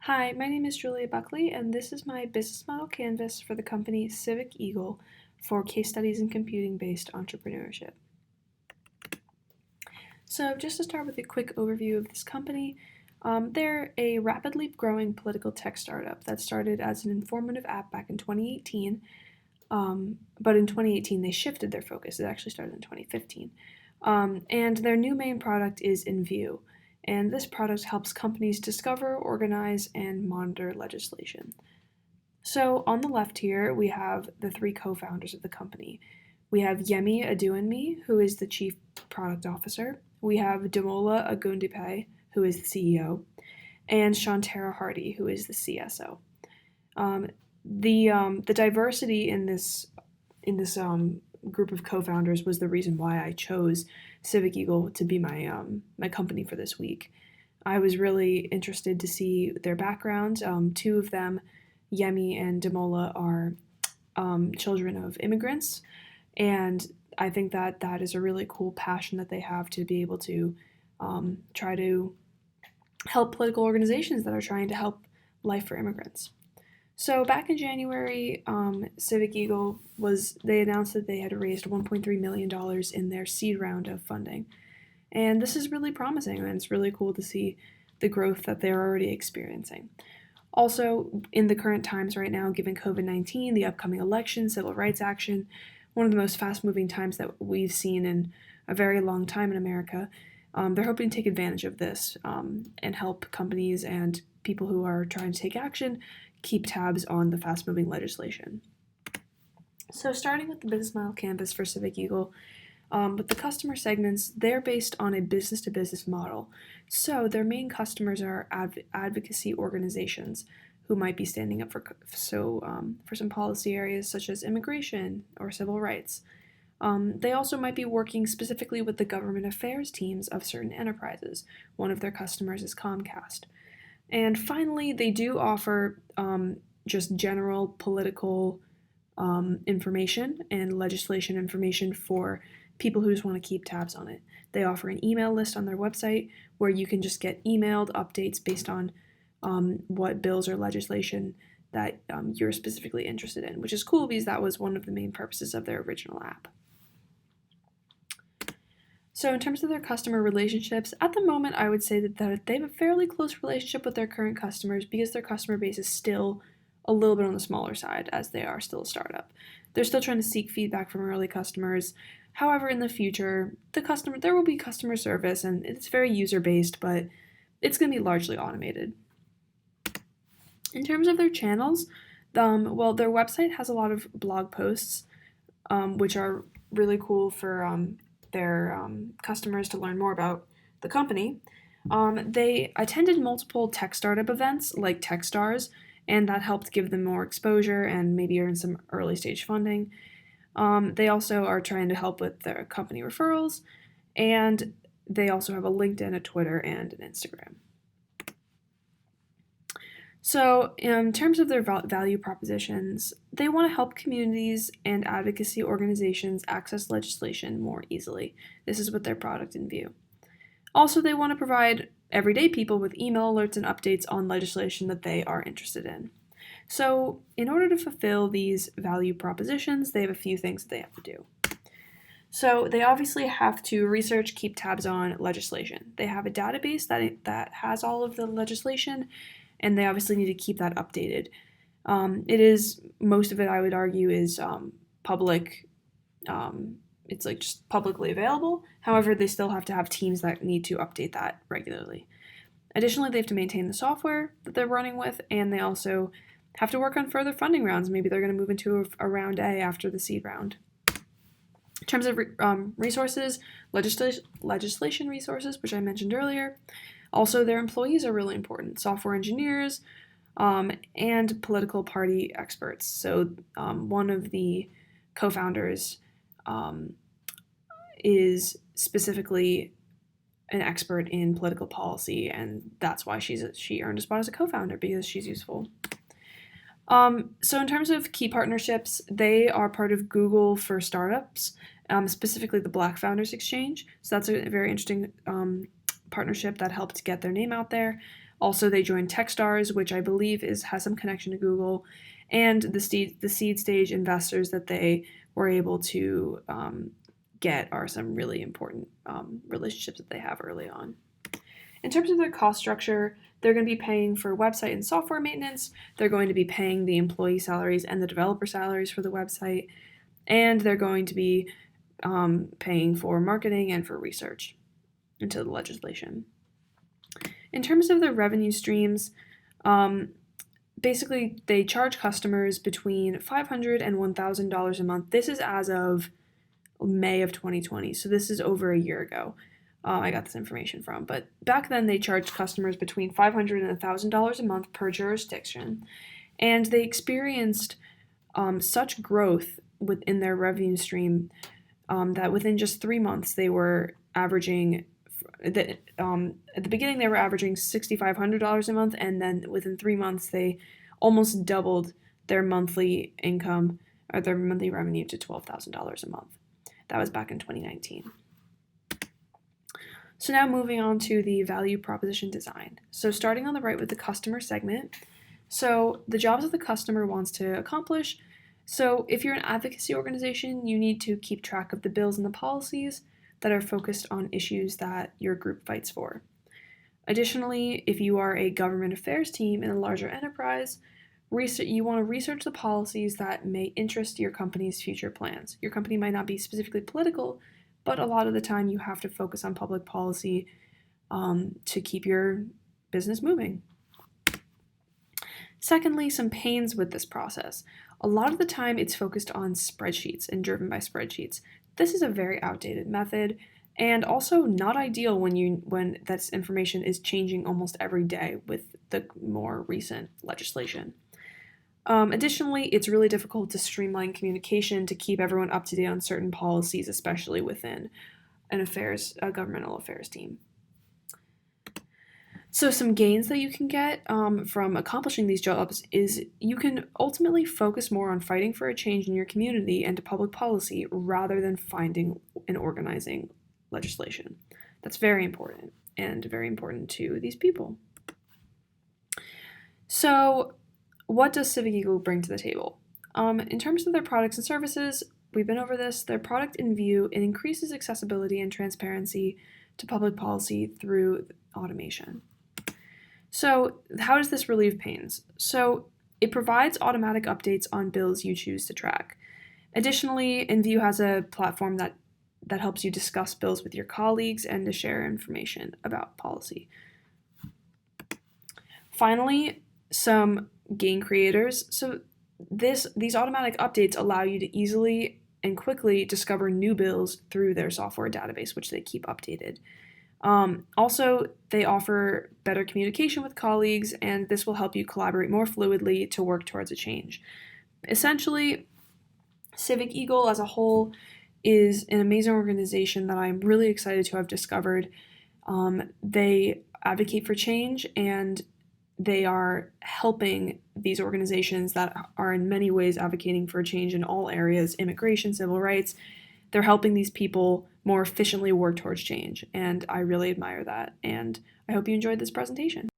Hi, my name is Julia Buckley, and this is my business model canvas for the company Civic Eagle for case studies in computing-based entrepreneurship. So just to start with a quick overview of this company, they're a rapidly growing political tech startup that started as an informative app back in 2018, but in 2018 they shifted their focus. It actually started in 2015. And their new main product is In View, and this product helps companies discover, organize, and monitor legislation. So on the left here, we have the three co-founders of the company. We have Yemi Aduanmi, who is the chief product officer. We have Damola Agundipe, who is the CEO, and Shantara Hardy, who is the CSO. The diversity in this group of co-founders was the reason why I chose Civic Eagle to be my company for this week. I was really interested to see their backgrounds. Two of them, Yemi and Damola, are children of immigrants, and I think that that is a really cool passion that they have to be able to try to help political organizations that are trying to help life for immigrants. So back in January, Civic Eagle they announced that they had raised $1.3 million in their seed round of funding. And this is really promising, and it's really cool to see the growth that they're already experiencing. Also, in the current times right now, given COVID-19, the upcoming election, civil rights action, one of the most fast-moving times that we've seen in a very long time in America, they're hoping to take advantage of this and help companies and people who are trying to take action keep tabs on the fast-moving legislation. So starting with the business model canvas for Civic Eagle, with the customer segments, they're based on a business-to-business model. So their main customers are advocacy organizations who might be standing up for some policy areas such as immigration or civil rights. They also might be working specifically with the government affairs teams of certain enterprises. One of their customers is Comcast. And finally, they do offer just general political information and legislation information for people who just want to keep tabs on it. They offer an email list on their website where you can just get emailed updates based on what bills or legislation that you're specifically interested in, which is cool because that was one of the main purposes of their original app. So in terms of their customer relationships, at the moment I would say that they have a fairly close relationship with their current customers because their customer base is still a little bit on the smaller side as they are still a startup. They're still trying to seek feedback from early customers. However, in the future, there will be customer service and it's very user-based, but it's going to be largely automated. In terms of their channels, their website has a lot of blog posts, which are really cool for their customers to learn more about the company. They attended multiple tech startup events like Techstars, and that helped give them more exposure and maybe earn some early stage funding. They also are trying to help with their company referrals, and they also have a LinkedIn, a Twitter, and an Instagram. So in terms of their value propositions, they want to help communities and advocacy organizations access legislation more easily. This is with their product in view. Also, they want to provide everyday people with email alerts and updates on legislation that they are interested in. So in order to fulfill these value propositions, they have a few things that they have to do. So they obviously have to research, keep tabs on legislation. They have a database that has all of the legislation, and they obviously need to keep that updated. Most of it, I would argue, is public. It's like just publicly available. However, they still have to have teams that need to update that regularly. Additionally, they have to maintain the software that they're running with, and they also have to work on further funding rounds. Maybe they're going to move into a round A after the seed round. In terms of resources, legislation resources, which I mentioned earlier. Also, their employees are really important. Software engineers and political party experts. So one of the co-founders is specifically an expert in political policy, and that's why she earned a spot as a co-founder, because she's useful. So in terms of key partnerships, they are part of Google for Startups, specifically the Black Founders Exchange. So that's a very interesting partnership that helped get their name out there. Also, they joined Techstars, which I believe has some connection to Google, and the seed stage investors that they were able to get are some really important relationships that they have early on. In terms of their cost structure, they're going to be paying for website and software maintenance. They're going to be paying the employee salaries and the developer salaries for the website. And they're going to be paying for marketing and for research into the legislation. In terms of their revenue streams, basically they charge customers between $500 and $1,000 a month. This is as of May of 2020, so this is over a year ago. I got this information from, but back then they charged customers between $500 and $1,000 a month per jurisdiction, and they experienced such growth within their revenue stream that within just 3 months they were averaging. At the beginning they were averaging $6,500 a month, and then within 3 months they almost doubled their monthly income or their monthly revenue to $12,000 a month. That was back in 2019. So now moving on to the value proposition design. So starting on the right with the customer segment. So the jobs that the customer wants to accomplish. So if you're an advocacy organization, you need to keep track of the bills and the policies that are focused on issues that your group fights for. Additionally, if you are a government affairs team in a larger enterprise, you want to research the policies that may interest your company's future plans. Your company might not be specifically political, but a lot of the time you have to focus on public policy to keep your business moving. Secondly, some pains with this process. A lot of the time it's focused on spreadsheets and driven by spreadsheets. This is a very outdated method and also not ideal when this information is changing almost every day with the more recent legislation. Additionally, it's really difficult to streamline communication to keep everyone up to date on certain policies, especially within a governmental affairs team. So some gains that you can get from accomplishing these jobs is you can ultimately focus more on fighting for a change in your community and to public policy rather than finding and organizing legislation. That's very important and very important to these people. So what does Civic Eagle bring to the table? In terms of their products and services, we've been over this. Their product in view, it increases accessibility and transparency to public policy through automation. So how does this relieve pains? So it provides automatic updates on bills you choose to track. Additionally, InView has a platform that helps you discuss bills with your colleagues and to share information about policy. Finally, some gain creators. So these automatic updates allow you to easily and quickly discover new bills through their software database, which they keep updated. Also, they offer better communication with colleagues, and this will help you collaborate more fluidly to work towards a change. Essentially, Civic Eagle as a whole is an amazing organization that I'm really excited to have discovered. They advocate for change, and they are helping these organizations that are in many ways advocating for change in all areas, immigration, civil rights. They're helping these people more efficiently work towards change, and I really admire that, and I hope you enjoyed this presentation.